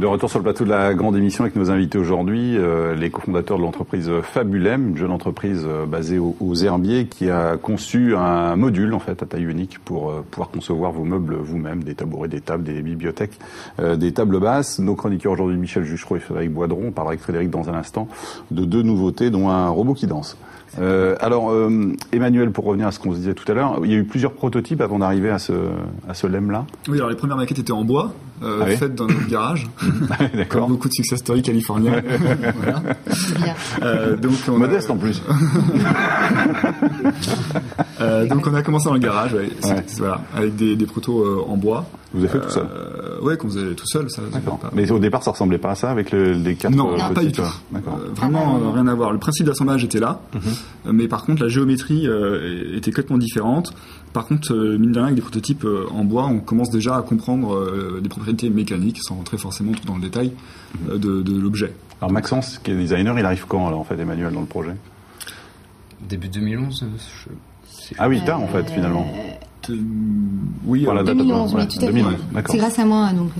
De retour sur le plateau de la grande émission avec nos invités aujourd'hui, les cofondateurs de l'entreprise Fabulem, une jeune entreprise basée aux Herbiers qui a conçu un module en fait à taille unique pour pouvoir concevoir vos meubles vous-même, des tabourets, des tables, des bibliothèques, des tables basses. Nos chroniqueurs aujourd'hui, Michel Juchereau et Frédéric Boidron, on parlera avec Frédéric dans un instant de 2 nouveautés, dont un robot qui danse. Emmanuel, pour revenir à ce qu'on se disait tout à l'heure, il y a eu plusieurs prototypes avant d'arriver à ce LEM-là. Oui, alors les premières maquettes étaient en bois, faites dans notre garage. D'accord. Comme beaucoup de success stories californiens. Voilà. Donc modeste en plus. Donc on a commencé dans le garage, voilà, avec des protos en bois. Vous avez fait tout seul? Oui, qu'on faisait tout seul. Ça, d'accord. Mais au départ, ça ressemblait pas à ça avec les 4 non, pas du tout. D'accord. Vraiment rien à voir. Le principe d'assemblage était là, mais par contre la géométrie était complètement différente. Par contre, mine de rien, avec des prototypes en bois, on commence déjà à comprendre des propriétés mécaniques, sans rentrer forcément tout dans le détail, de l'objet. Alors Maxence, qui est designer, il arrive quand alors en fait, Emmanuel, dans le projet? Début 2011. Ah oui, tard en fait, finalement. Oui, voilà, 2011, oui, tout à fait. C'est grâce à moi, donc.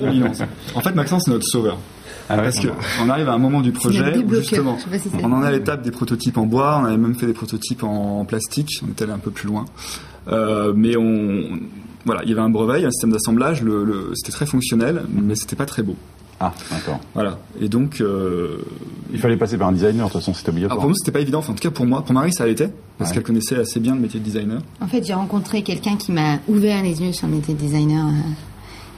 2011. En fait, Maxence, c'est notre sauveur. Parce qu'on arrive à un moment du projet où justement, on en est à l'étape des prototypes en bois, on avait même fait des prototypes en plastique, on est allé un peu plus loin. Mais voilà, il y avait un brevet, un système d'assemblage, c'était très fonctionnel, mais c'était pas très beau. Ah, d'accord. Voilà. Et donc, il fallait passer par un designer, de toute façon, c'était obligatoire. Pour nous, c'était pas évident. Enfin, en tout cas, pour moi, pour Marie, ça l'était, parce qu'elle connaissait assez bien le métier de designer. En fait, j'ai rencontré quelqu'un qui m'a ouvert les yeux sur le métier de designer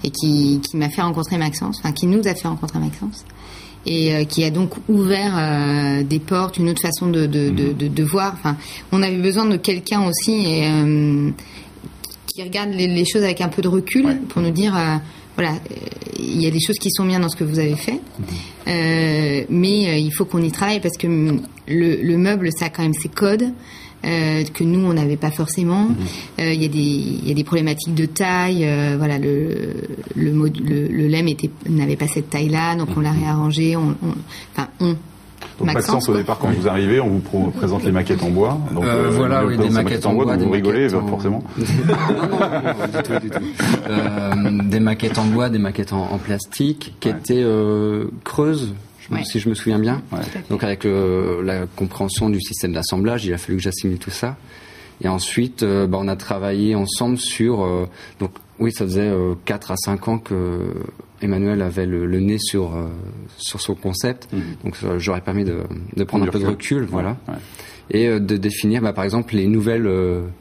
et qui m'a fait rencontrer Maxence, enfin, qui nous a fait rencontrer Maxence. Et qui a donc ouvert des portes, une autre façon de voir. Enfin, on avait besoin de quelqu'un aussi qui regarde les choses avec un peu de recul pour nous dire voilà, il y a des choses qui sont bien dans ce que vous avez fait, mais il faut qu'on y travaille parce que le meuble, ça a quand même ses codes que nous on n'avait pas forcément. Il y a des problématiques de taille. Voilà, le LEM n'avait pas cette taille-là, donc on l'a réarrangé. Donc Maxence, au départ, quand vous arrivez, on vous présente les maquettes en bois. Donc, voilà, oui, des maquettes en bois. Donc vous rigolez, forcément. Non, du tout. Des maquettes en bois, des maquettes en plastique, qui étaient creuses, si je me souviens bien. Donc avec la compréhension du système d'assemblage, il a fallu que j'assimile tout ça. Et ensuite, on a travaillé ensemble sur... donc oui, ça faisait 4 à 5 ans que Emmanuel avait le nez sur son concept. Donc j'aurais permis de prendre un peu de recul, voilà. Et de définir, par exemple, les nouvelles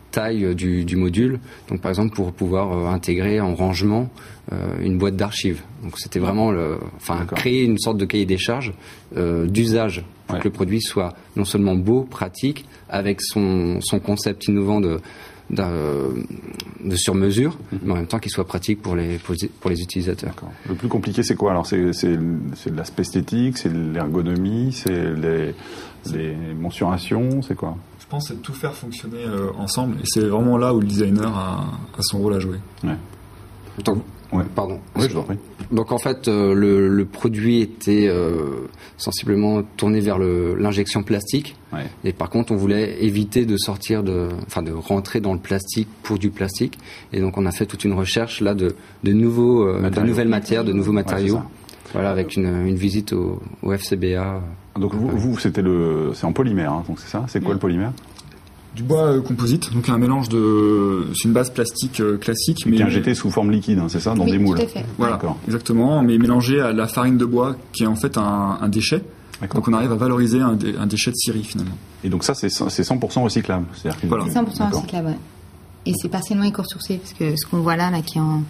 tailles du module. Donc par exemple, pour pouvoir intégrer en rangement une boîte d'archives. Donc c'était vraiment créer une sorte de cahier des charges d'usage pour que le produit soit non seulement beau, pratique, avec son concept innovant de sur-mesure, mais en même temps qu'il soit pratique pour les utilisateurs. D'accord. Le plus compliqué, c'est quoi alors? C'est de l'aspect esthétique, c'est l'ergonomie, c'est les mensurations, c'est quoi? Je pense que c'est de tout faire fonctionner ensemble, et c'est vraiment là où le designer a son rôle à jouer. Donc, pardon. Oui, je vous en prie. Donc en fait, le produit était sensiblement tourné vers l'injection plastique. Et par contre, on voulait éviter de rentrer dans le plastique pour du plastique. Et donc on a fait toute une recherche là de nouvelles matières, de nouveaux matériaux. Voilà, avec une visite au FCBA. Donc vous c'est en polymère, hein, donc c'est ça? C'est quoi le polymère? Du bois composite, donc un mélange c'est une base plastique classique, mais injectée sous forme liquide, hein, c'est ça, dans des moules. Tout à fait. Voilà, exactement, mais mélangé à la farine de bois, qui est en fait un déchet. Donc on arrive à valoriser un déchet de scierie finalement. Et donc ça, c'est 100% recyclable. C'est-à-dire que... C'est 100% recyclable, Et c'est partiellement éco-sourcé, parce que ce qu'on voit là qui a une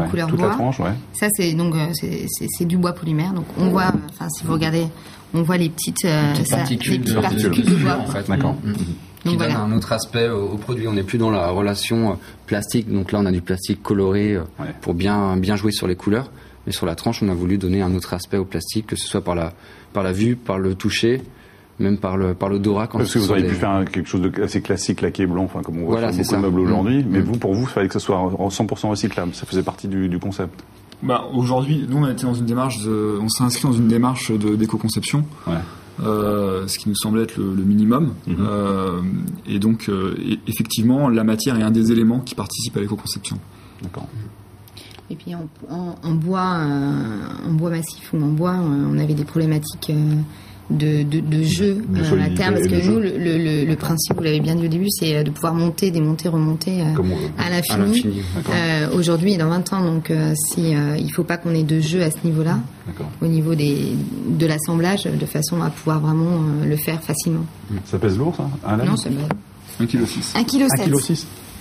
couleur toute bois. La tranche, ça c'est donc c'est du bois polymère. Donc on voit, si vous regardez, on voit les petites particules de bois. En fait, d'accord. Qui donne un autre aspect au produit. On n'est plus dans la relation plastique. Donc là, on a du plastique coloré pour bien jouer sur les couleurs. Mais sur la tranche, on a voulu donner un autre aspect au plastique, que ce soit par la vue, par le toucher, même par l'odorat. Parce que vous auriez pu faire quelque chose assez classique, laqué blanc, comme on voit sur beaucoup de meubles aujourd'hui. Mais pour vous, il fallait que ce soit 100% recyclable. Ça faisait partie du concept. Aujourd'hui, nous, on s'est inscrit dans une démarche d'éco-conception. Ce qui nous semblait être le minimum. Et donc, effectivement, la matière est un des éléments qui participent à l'éco-conception. D'accord. Et puis en bois massif ou en bois, on avait des problématiques de jeu à terme, parce que nous le principe, vous l'avez bien dit au début, c'est de pouvoir monter, démonter, remonter à l'infini. Aujourd'hui et dans 20 ans, donc il faut pas qu'on ait de jeu à ce niveau-là, au niveau de l'assemblage, de façon à pouvoir vraiment le faire facilement. Ça pèse lourd, ça? Non, ça pèse 1,6 kg. 1,6 kg.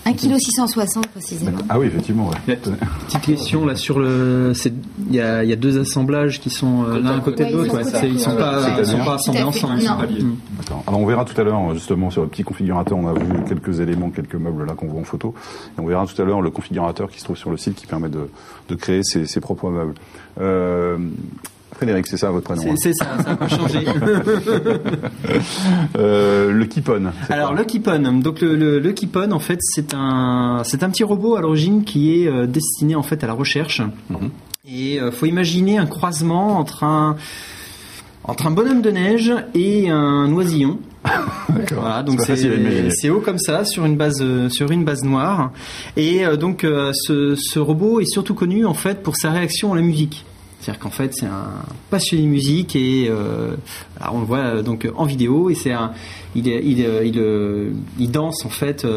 1,660 kg précisément. Ah oui, effectivement. Ouais. Petite question là sur il y a deux assemblages qui sont l'un à côté de l'autre. Ils sont pas assemblés ensemble. D'accord. Alors on verra tout à l'heure justement sur le petit configurateur. On a vu quelques éléments, quelques meubles là qu'on voit en photo. Et on verra tout à l'heure le configurateur qui se trouve sur le site qui permet de créer ses propres meubles. Frédéric, c'est ça votre prénom? C'est ça n'a pas changé. Le Kipon. Alors le Kipon, donc le Kipon en fait c'est un petit robot à l'origine qui est destiné en fait à la recherche. Et faut imaginer un croisement entre un bonhomme de neige et un oisillon. Voilà, donc c'est haut comme ça sur une base noire. Et donc ce robot est surtout connu en fait pour sa réaction à la musique. C'est-à-dire qu'en fait, c'est un passionné de musique et on le voit donc en vidéo et il danse en fait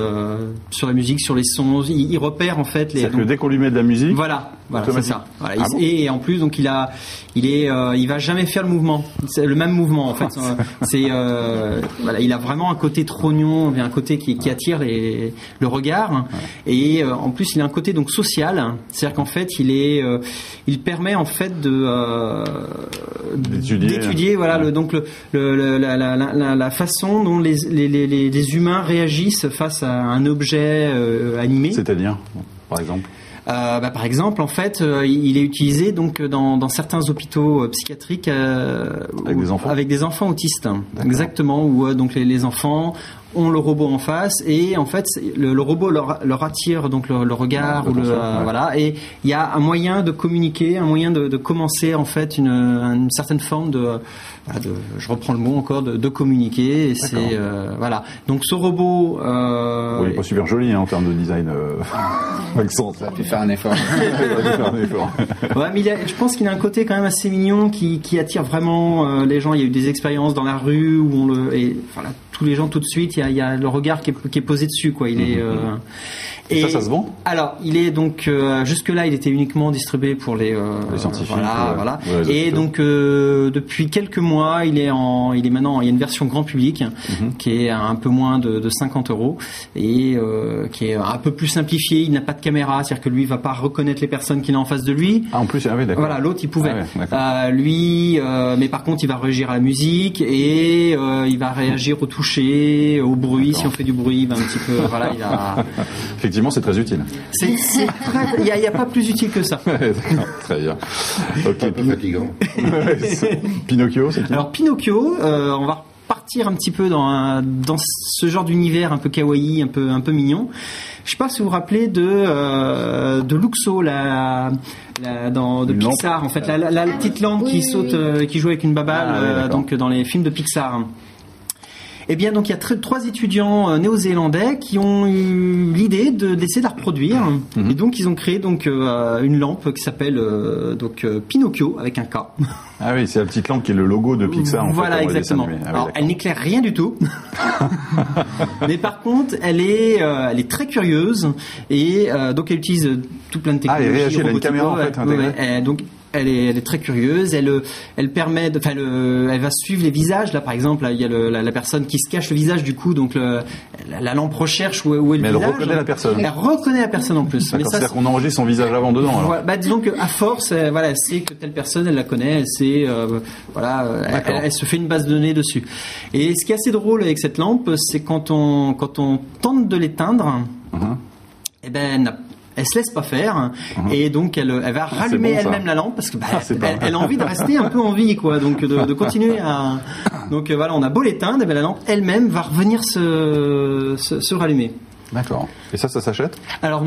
sur la musique, sur les sons. Il repère en fait les. C'est-à-dire que dès qu'on lui met de la musique. Voilà, c'est ça. Voilà, et en plus, donc il va jamais faire le mouvement, c'est le même mouvement en fait. Il a vraiment un côté trognon, un côté qui attire le regard. Et en plus, il a un côté donc social. C'est-à-dire qu'en fait, il permet en fait d'étudier la façon dont les humains réagissent face à un objet animé. C'est-à-dire, par exemple par exemple, en fait, il est utilisé donc dans certains hôpitaux psychiatriques avec des enfants autistes. D'accord. Exactement, où donc les enfants ont le robot en face et en fait le robot leur attire donc le regard voilà, et il y a un moyen de communiquer, un moyen de commencer en fait une certaine forme je reprends le mot encore de communiquer et c'est voilà, donc ce robot il est pas super joli en termes de design Maxence, ça fait faire un effort. Ouais, mais je pense qu'il a un côté quand même assez mignon qui attire vraiment les gens. Il y a eu des expériences dans la rue où tous les gens tout de suite il y a le regard qui est posé dessus quoi. Il est et ça se vend? Alors, il est donc jusque-là, il était uniquement distribué pour les scientifiques. Voilà. Et donc depuis quelques mois, il est maintenant, il y a une version grand public qui est un peu moins de 50 € et qui est un peu plus simplifié. Il n'a pas de caméra, c'est-à-dire que lui, il va pas reconnaître les personnes qu'il a en face de lui. Ah, en plus, d'accord. Voilà, l'autre, il pouvait. Mais par contre, il va réagir à la musique et il va réagir au toucher, au bruit. D'accord. Si on fait du bruit, il va un petit peu. Voilà, il a. Effectivement, c'est très utile. Il n'y a pas plus utile que ça. D'accord, très bien. Okay. Un peu fatigant. Pinocchio, c'est qui? Alors Pinocchio, on va partir un petit peu dans ce genre d'univers un peu kawaii, un peu mignon. Je sais pas si vous vous rappelez de Luxo, de Pixar, en fait, la petite lampe qui saute, qui joue avec une baballe, donc dans les films de Pixar. Eh bien, donc il y a 3 étudiants néo-zélandais qui ont eu l'idée d'essayer de la reproduire, et donc ils ont créé donc une lampe qui s'appelle Pinocchio avec un K. Ah oui, c'est la petite lampe qui est le logo de Pixar. Voilà, exactement. Alors, elle n'éclaire rien du tout, mais par contre, elle est très curieuse et donc elle utilise tout plein de technologies. Ah, elle réagit, elle a une caméra en fait intégrée. Donc elle est très curieuse. Elle permet, elle va suivre les visages. Là, par exemple, il y a la personne qui se cache le visage du coup, donc la lampe recherche où est le visage. Mais elle reconnaît la personne. Elle reconnaît la personne en plus. D'accord, c'est-à-dire qu'on enregistre son visage avant dedans. Alors. Bah, disons qu'à force, elle sait que telle personne, elle la connaît. Elle sait, elle se fait une base de données dessus. Et ce qui est assez drôle avec cette lampe, c'est quand on tente de l'éteindre, eh ben elle se laisse pas faire et donc elle va rallumer elle-même la lampe parce que elle a envie de rester un peu en vie quoi, donc de continuer à donc voilà, on a beau l'éteindre, la lampe elle-même va revenir se rallumer. D'accord. Et ça s'achète? Alors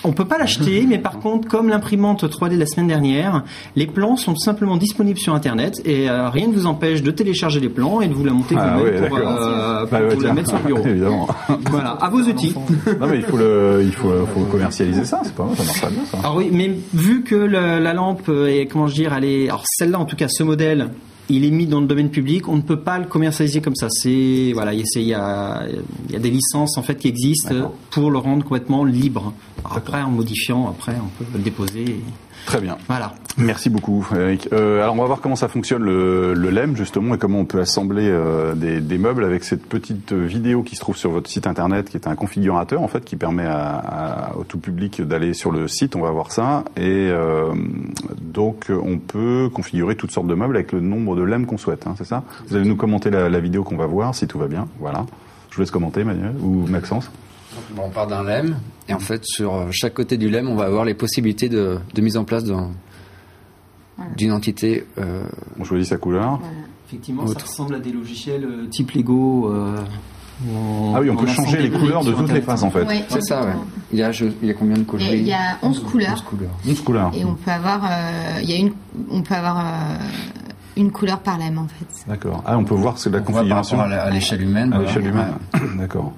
On peut pas l'acheter, mais par contre, comme l'imprimante 3D de la semaine dernière, les plans sont simplement disponibles sur Internet et rien ne vous empêche de télécharger les plans et de vous la monter vous-même pour la mettre sur le bureau. Évidemment. Voilà, à vos outils. Non mais il faut commercialiser ça, c'est pas mal, ça marche pas bien ça. Alors oui, mais vu que la lampe est, alors celle-là en tout cas, ce modèle, il est mis dans le domaine public, on ne peut pas le commercialiser comme ça. Il y a des licences en fait qui existent pour le rendre complètement libre. Alors après, en modifiant, on peut le déposer. Très bien. Voilà. Merci beaucoup, Frédéric. Alors, on va voir comment ça fonctionne le LEM, justement, et comment on peut assembler des meubles avec cette petite vidéo qui se trouve sur votre site internet, qui est un configurateur, en fait, qui permet au tout public d'aller sur le site. On va voir ça. Et donc, on peut configurer toutes sortes de meubles avec le nombre de LEM qu'on souhaite, hein, c'est ça? Vous allez nous commenter la vidéo qu'on va voir, si tout va bien. Voilà. Je vous laisse commenter, Manuel, ou Maxence. On part d'un LEM, et en fait, sur chaque côté du LEM, on va avoir les possibilités de mise en place d'une entité. On choisit sa couleur. Voilà. Effectivement, ça ressemble à des logiciels type Lego. Ah oui, on peut changer les couleurs de toutes les faces, en fait. Oui, c'est ça, ouais. Il y a combien de couleurs? Il y a 11 couleurs. 11 couleurs. Et on peut avoir, une couleur par LEM, en fait. D'accord. Ah, on peut voir la configuration. À l'échelle humaine. À l'échelle humaine. D'accord.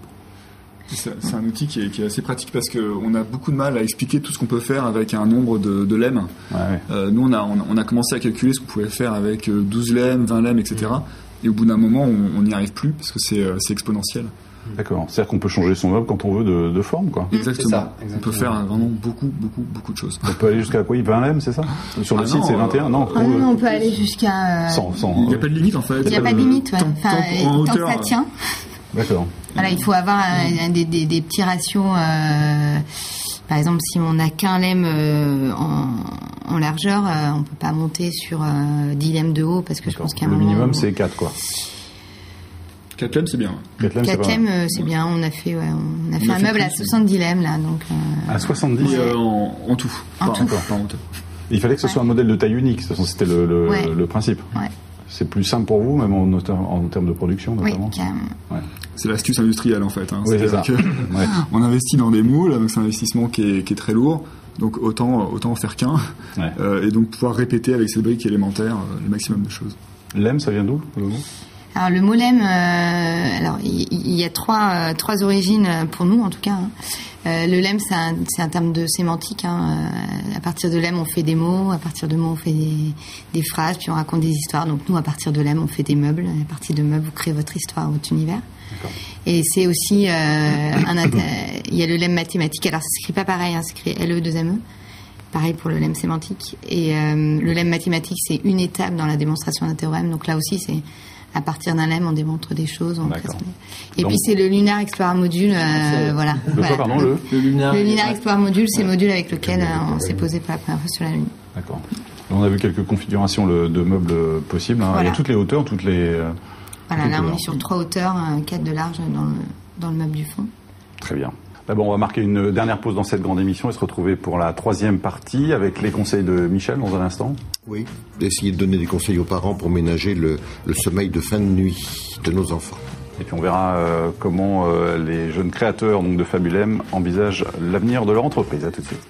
C'est un outil qui est assez pratique parce qu'on a beaucoup de mal à expliquer tout ce qu'on peut faire avec un nombre de LEM. Nous, on a commencé à calculer ce qu'on pouvait faire avec 12 LEM, 20 LEM, etc. Et au bout d'un moment, on n'y arrive plus parce que c'est exponentiel. D'accord. C'est-à-dire qu'on peut changer son meuble quand on veut de forme, quoi. Exactement. On peut faire vraiment beaucoup de choses. On peut aller jusqu'à quoi? 20 LEM, c'est ça? Sur le site, c'est 21? Non, on peut aller jusqu'à... 100. Il n'y a pas de limite, en fait. Il n'y a pas de limite, ouais. Tant que ça tient. D'accord. Voilà, il faut avoir des petits ratios. Par exemple, si on n'a qu'un LEM en largeur, on peut pas monter sur 10 LEM de haut parce que je pense qu'à un moment... Le minimum, c'est 4, quoi. 4 LEM, c'est bien. 4 LEM, c'est bien. On a fait un meuble à 70 LEM, là. Donc, à 70 en tout. En tout. Pas en tout. Il fallait que ce soit un modèle de taille unique. De toute façon, c'était le principe. Ouais. C'est plus simple pour vous, même en termes de production, notamment. Oui, carrément. Ouais. C'est l'astuce industrielle, en fait. Hein. Oui, c'est ça. On investit dans des moules, donc c'est un investissement qui est très lourd. Donc autant en faire qu'un. Ouais. Et donc pouvoir répéter avec ces briques élémentaires le maximum de choses. LEM, ça vient d'où? Alors le mot LEM, il y a trois origines pour nous en tout cas. Hein. Le LEM, c'est un terme de sémantique. Hein. À partir de LEM, on fait des mots. À partir de mots, on fait des phrases. Puis on raconte des histoires. Donc nous, à partir de LEM, on fait des meubles. À partir de meubles, vous créez votre histoire, votre univers. D'accord. Et c'est aussi il y a le LEM mathématique. Alors ça s'écrit pas pareil. Hein. C'est écrit LE2ME. Pareil pour le LEM sémantique. Et le LEM mathématique, c'est une étape dans la démonstration d'un théorème. Donc là aussi, c'est à partir d'un LEM, on démontre des choses. Et puis c'est le Lunar Explorer Module. Voilà. Pardon, le Lunar Explorer Module, c'est le module avec lequel on s'est posé pour la première fois sur la Lune. D'accord. On a vu quelques configurations de meubles possibles. Hein. Voilà. Il y a toutes les hauteurs, Voilà, là on est sur 3 hauteurs, 4 de large dans le meuble du fond. Très bien. D'abord, on va marquer une dernière pause dans cette grande émission et se retrouver pour la 3e partie avec les conseils de Michel dans un instant. Oui, essayer de donner des conseils aux parents pour ménager le sommeil de fin de nuit de nos enfants. Et puis on verra comment les jeunes créateurs donc, de Fabulem envisagent l'avenir de leur entreprise. À tout de suite.